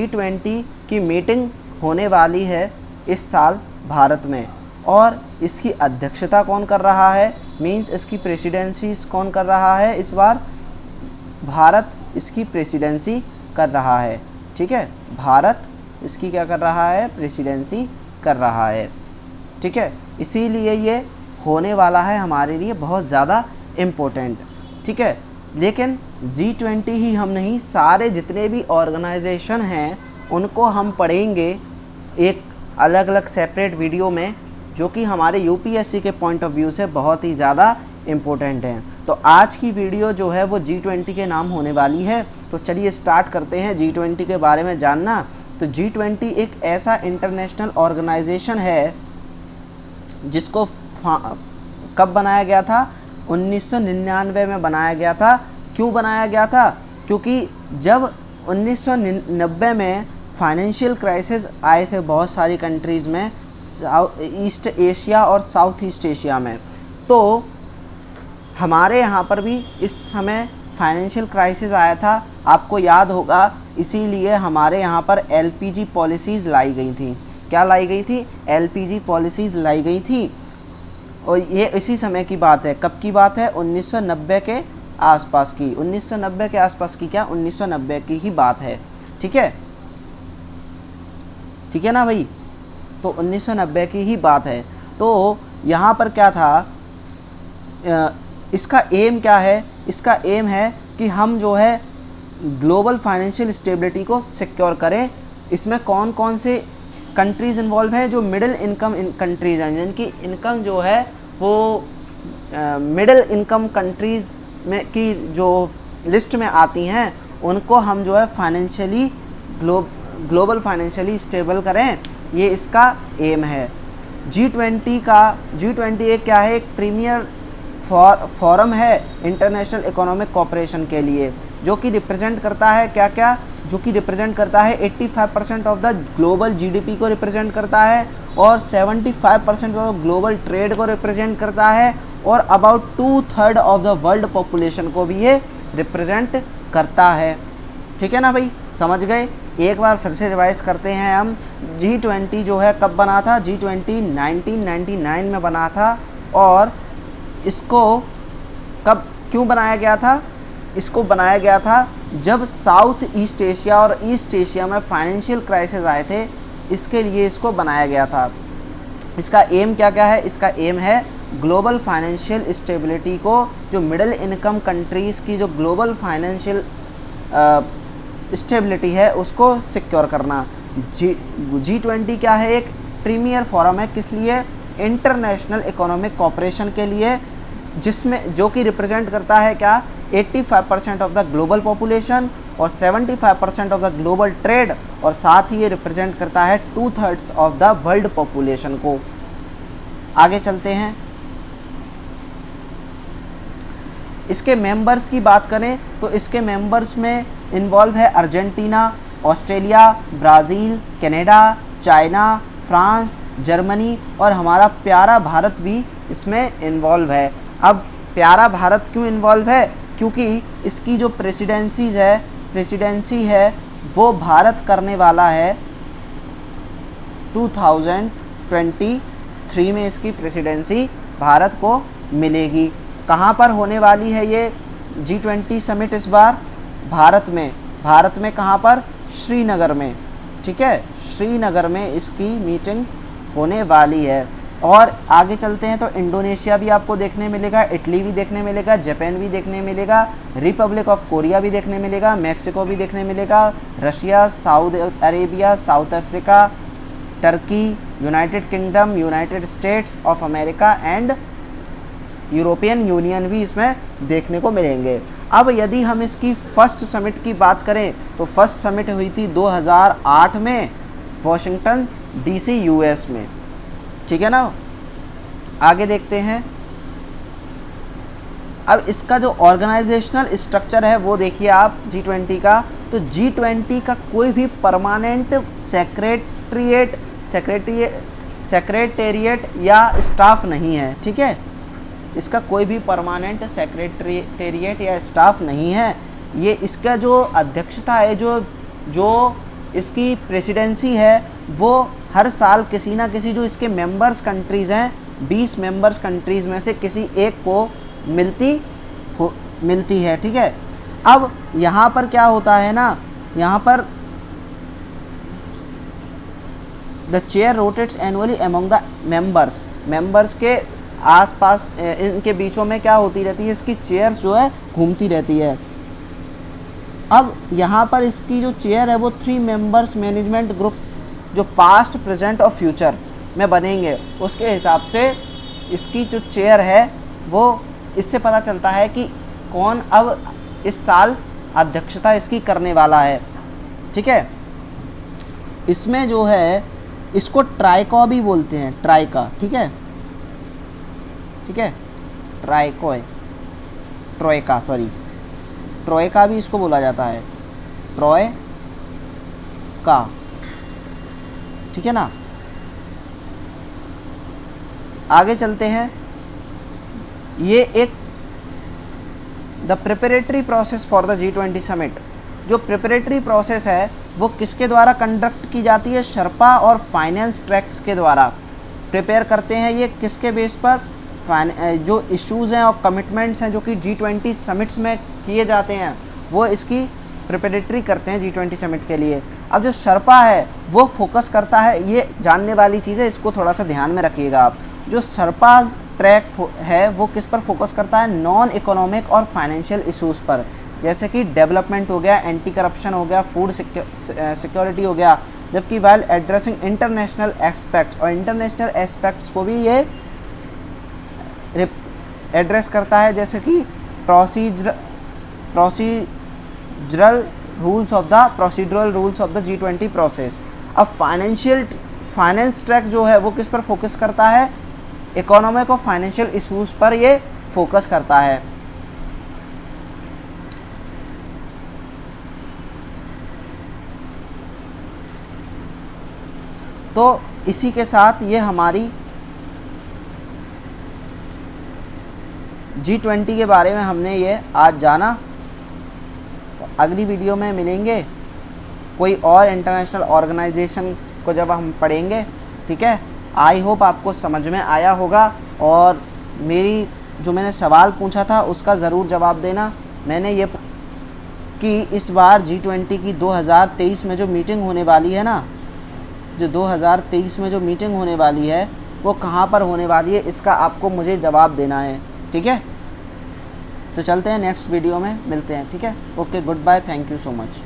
G20 की meeting होने वाली है इस साल भारत में, और इसकी अध्यक्षता कौन कर रहा है, मींस इसकी प्रेसिडेंसी कौन कर रहा है इस बार, भारत इसकी प्रेसिडेंसी कर रहा है। ठीक है, भारत इसकी क्या कर रहा है, प्रेसिडेंसी कर रहा है। ठीक है, इसीलिए ये होने वाला है हमारे लिए बहुत ज़्यादा इम्पोर्टेंट। ठीक है, लेकिन G20 ही हम नहीं, सारे जितने भी ऑर्गेनाइजेशन हैं उनको हम पढ़ेंगे एक अलग अलग सेपरेट वीडियो में, जो कि हमारे यूपीएससी के पॉइंट ऑफ व्यू से बहुत ही ज़्यादा इम्पोर्टेंट हैं। तो आज की वीडियो जो है वो G20 के नाम होने वाली है। तो चलिए स्टार्ट करते हैं G20 के बारे में जानना। तो G20 एक ऐसा इंटरनेशनल ऑर्गेनाइजेशन है जिसको कब बनाया गया था, 1999 में बनाया गया था। क्यों बनाया गया था, क्योंकि जब 1990 में फाइनेंशियल क्राइसिस आए थे बहुत सारी कंट्रीज़ में, ईस्ट एशिया और साउथ ईस्ट एशिया में, तो हमारे यहाँ पर भी इस समय फाइनेंशियल क्राइसिस आया था, आपको याद होगा। इसीलिए हमारे यहाँ पर एलपीजी पॉलिसीज़ लाई गई थी। क्या लाई गई थी, एलपीजी पॉलिसीज़ लाई गई थी। और ये इसी समय की बात है, कब की बात है, 1990 के आसपास की, 1990 के आसपास की, क्या 1990 की ही बात है। ठीक है, ठीक है ना भाई, तो 1990 की ही बात है। तो यहाँ पर क्या था, इसका एम क्या है, इसका एम है कि हम जो है ग्लोबल फाइनेंशियल स्टेबिलिटी को सिक्योर करें। इसमें कौन कौन से कंट्रीज़ इन्वॉल्व हैं, जो मिडिल इनकम कंट्रीज़ हैं, जिनकी इनकम जो है वो मिडिल इनकम कंट्रीज़ में की जो लिस्ट में आती हैं, उनको हम जो है फाइनेंशियली ग्लोबल फाइनेंशियली स्टेबल करें, ये इसका एम है। G20 एक क्या है, एक प्रीमियर फॉरम है इंटरनेशनल इकोनॉमिक कोऑपरेशन के लिए, जो कि रिप्रेजेंट करता है क्या क्या, जो कि रिप्रेजेंट करता है 85% ऑफ द ग्लोबल जीडीपी को रिप्रेजेंट करता है, और 75% ऑफ ग्लोबल ट्रेड को रिप्रेजेंट करता है, और about 2/3 of the world population को भी ये रिप्रेजेंट करता है। ठीक है ना भाई, समझ गए। एक बार फिर से रिवाइज करते हैं हम। G20 जो है कब बना था, G20 1999 में बना था। और इसको कब क्यों बनाया गया था, इसको बनाया गया था जब साउथ ईस्ट एशिया और ईस्ट एशिया में फाइनेंशियल क्राइसिस आए थे, इसके लिए इसको बनाया गया था। इसका एम क्या क्या है, इसका एम है ग्लोबल फाइनेंशियल स्टेबिलिटी को, जो मिडिल इनकम कंट्रीज़ की जो ग्लोबल फाइनेंशियल स्टेबिलिटी है उसको सिक्योर करना। G20 क्या है, एक प्रीमियर फोरम है, किस लिए, इंटरनेशनल इकोनॉमिक कोऑपरेशन के लिए, जिसमें जो कि रिप्रेजेंट करता है क्या, 85% ऑफ द ग्लोबल पॉपुलेशन और 75% ऑफ द ग्लोबल ट्रेड, और साथ ही ये रिप्रेजेंट करता है 2/3 ऑफ द वर्ल्ड पॉपुलेशन को। आगे चलते हैं। इसके मेंबर्स की बात करें तो इसके मेंबर्स में इन्वॉल्व है Argentina, Australia, Brazil, Canada, China, France, Germany, और हमारा प्यारा भारत भी इसमें इन्वॉल्व है। अब प्यारा भारत क्यों इन्वॉल्व है, क्योंकि इसकी जो प्रेसिडेंसी है वो भारत करने वाला है 2023 में, इसकी प्रेसिडेंसी भारत को मिलेगी। कहाँ पर होने वाली है ये G20 समिट इस बार, भारत में कहाँ पर, श्रीनगर में। ठीक है, श्रीनगर में इसकी मीटिंग होने वाली है। और आगे चलते हैं तो इंडोनेशिया भी आपको देखने मिलेगा, इटली भी देखने मिलेगा, जापान भी देखने मिलेगा, रिपब्लिक ऑफ कोरिया भी देखने मिलेगा, मैक्सिको भी देखने मिलेगा, Russia, Saudi Arabia, south Africa, Turkey, United kingdom, United states of America and European union भी इसमें देखने को मिलेंगे। अब यदि हम इसकी फर्स्ट समिट की बात करें तो फर्स्ट समिट हुई थी 2008 में वॉशिंगटन डीसी यूएस में। ठीक है ना, आगे देखते हैं। अब इसका जो ऑर्गेनाइजेशनल स्ट्रक्चर है वो देखिए आप G20 का, तो G20 का कोई भी परमानेंट सेक्रेटेरिएट या स्टाफ नहीं है। ठीक है, इसका कोई भी परमानेंट सेक्रेटेरिएट या स्टाफ नहीं है। ये इसका जो अध्यक्षता है, जो इसकी प्रेसिडेंसी है वो हर साल किसी ना किसी जो इसके मेंबर्स कंट्रीज़ हैं 20 मेंबर्स कंट्रीज़ में से किसी एक को मिलती है। ठीक है, अब यहाँ पर क्या होता है ना, यहाँ पर the chair rotates annually among the members के आसपास इनके बीचों में क्या होती रहती है, इसकी चेयर्स जो है घूमती रहती है। अब यहाँ पर इसकी जो चेयर है वो 3 मेंबर्स मैनेजमेंट ग्रुप जो पास्ट प्रेजेंट और फ्यूचर में बनेंगे, उसके हिसाब से इसकी जो चेयर है वो, इससे पता चलता है कि कौन अब इस साल अध्यक्षता इसकी करने वाला है। ठीक है, इसमें जो है इसको ट्राइका भी बोलते हैं, ट्राइका। ठीक है, ट्रोइका भी इसको बोला जाता है, ट्रोइका। ठीक है ना, आगे चलते हैं। ये एक the preparatory process for the G20 summit, जो प्रिपरेटरी प्रोसेस है वो किसके द्वारा कंडक्ट की जाती है, शर्पा और फाइनेंस ट्रैक्स के द्वारा प्रिपेयर करते हैं। ये किसके बेस पर, जो इश्यूज़ हैं और कमिटमेंट्स हैं जो कि G20 समिट्स में किए जाते हैं वो इसकी प्रिपरेटरी करते हैं G20 समिट के लिए। अब जो शर्पा है वो फोकस करता है, ये जानने वाली चीज़ है, इसको थोड़ा सा ध्यान में रखिएगा आप। जो शर्पाज ट्रैक है वो किस पर फोकस करता है, नॉन इकोनॉमिक और फाइनेंशियल इश्यूज़ पर, जैसे कि डेवलपमेंट हो गया, एंटी करप्शन हो गया, फूड सिक्योरिटी हो गया। जबकि वाइल एड्रेसिंग इंटरनेशनल एस्पेक्ट्स, और इंटरनेशनल एस्पेक्ट्स को भी ये एड्रेस करता है, जैसे कि procedural rules of the G20 process. अब फाइनेंस ट्रैक जो है वो किस पर फोकस करता है, इकोनॉमिक और फाइनेंशियल इश्यूज पर ये फोकस करता है। तो इसी के साथ ये हमारी G20 के बारे में हमने ये आज जाना। तो अगली वीडियो में मिलेंगे कोई और इंटरनेशनल ऑर्गेनाइजेशन को जब हम पढ़ेंगे। ठीक है, आई होप आपको समझ में आया होगा, और मैंने सवाल पूछा था उसका ज़रूर जवाब देना। मैंने ये कि इस बार G20 की 2023 में जो मीटिंग होने वाली है ना, जो 2023 में जो मीटिंग होने वाली है वो कहाँ पर होने वाली है, इसका आपको मुझे जवाब देना है। ठीक है, तो चलते हैं नेक्स्ट वीडियो में मिलते हैं। ठीक है, okay, good bye, thank you so much.